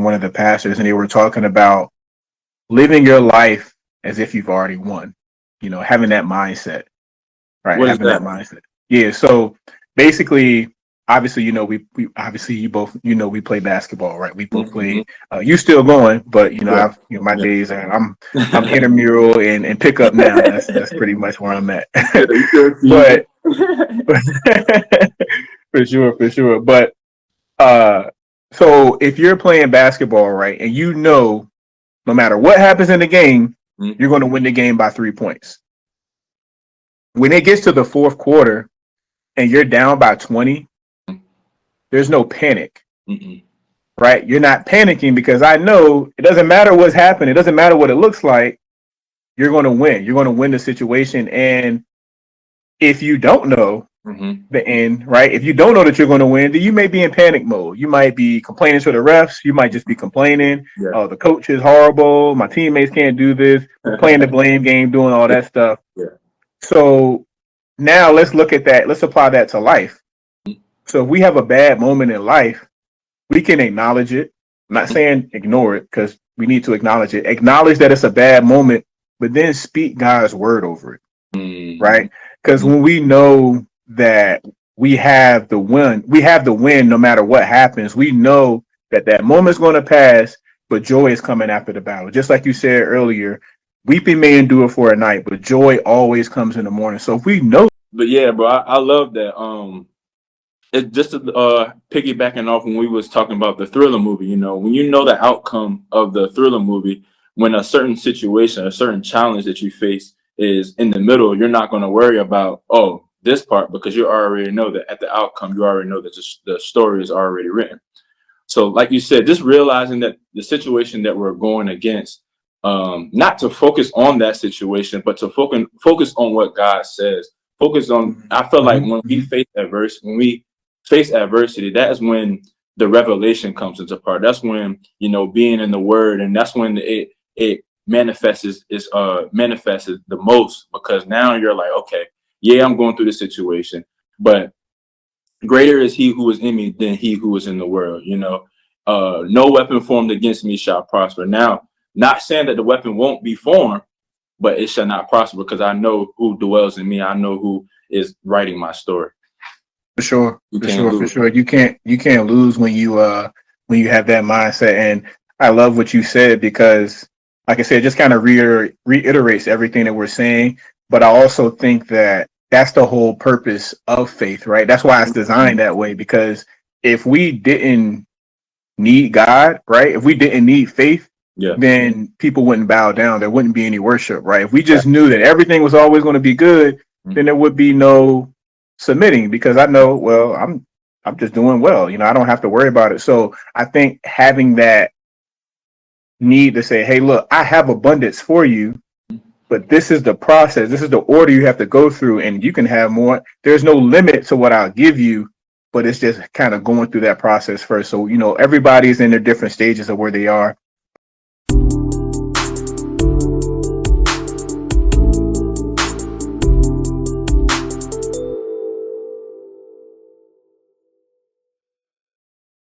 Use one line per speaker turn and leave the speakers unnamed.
one of the pastors, and they were talking about living your life as if you've already won. Having that mindset, right?
What is
Having that
that?
mindset. Yeah. So basically, obviously, we obviously you both we play basketball, right? We both
Mm-hmm.
play. You still going, but
Yeah.
I've my
Yeah.
days are I'm intramural and pick up now. That's pretty much where I'm at.
Yeah, you good,
But
season.
for sure. But uh, so if you're playing basketball, right, and no matter what happens in the game,
Mhm.
you're going to win the game by 3 points. When it gets to the fourth quarter and you're down by 20, there's no panic,
Mm-mm.
right? You're not panicking because I know it doesn't matter what's happening. It doesn't matter what it looks like. You're going to win. You're going to win the situation. And if you don't know
Mm-hmm.
the end, right? If you don't know that you're going to win, then you may be in panic mode. You might be complaining to the refs. You might just be complaining.
Yeah.
Oh, the coach is horrible. My teammates can't do this. Playing the blame game, doing all that stuff.
Yeah.
So now let's look at that. Let's apply that to life. So if we have a bad moment in life, we can acknowledge it. I'm not saying ignore it because we need to acknowledge it. Acknowledge that it's a bad moment, but then speak God's word over it,
Mm-hmm.
right? Because when we know that we have the win no matter what happens, we know that that moment's going to pass, but joy is coming after the battle. Just like you said earlier, weeping may endure for a night, but joy always comes in the morning. So if we know,
But yeah, bro, I love that. It just piggybacking off when we was talking about the Thriller movie. When you know the outcome of the Thriller movie, when a certain situation, a certain challenge that you face is in the middle, you're not going to worry about this part because you already know that at the outcome, you already know that the story is already written. So, like you said, just realizing that the situation that we're going against, not to focus on that situation, but to focus on what God says. Focus on. I feel like when we face adversity, that is when the revelation comes into part. That's when being in the Word, and that's when it manifests the most because now you're like, okay, yeah, I'm going through this situation, but greater is he who is in me than he who is in the world. No weapon formed against me shall prosper. Now, not saying that the weapon won't be formed, but it shall not prosper because I know who dwells in me. I know who is writing my story.
for sure,
You can't
for
lose.
sure, you can't lose when you have that mindset. And I love what you said because, like I said, it just kind of reiterates everything that we're saying. But I also think that that's the whole purpose of faith, right? That's why it's designed that way. Because if we didn't need God, right? If we didn't need faith,
Yeah.
then people wouldn't bow down. There wouldn't be any worship, right? If we
Right.
just knew that everything was always going to be good, then there would be no submitting because I know, well, I'm just doing well. I don't have to worry about it. So I think having that need to say, hey, look, I have abundance for you, but this is the process. This is the order you have to go through, and you can have more. There's no limit to what I'll give you, but it's just kind of going through that process first. So, everybody's in their different stages of where they are.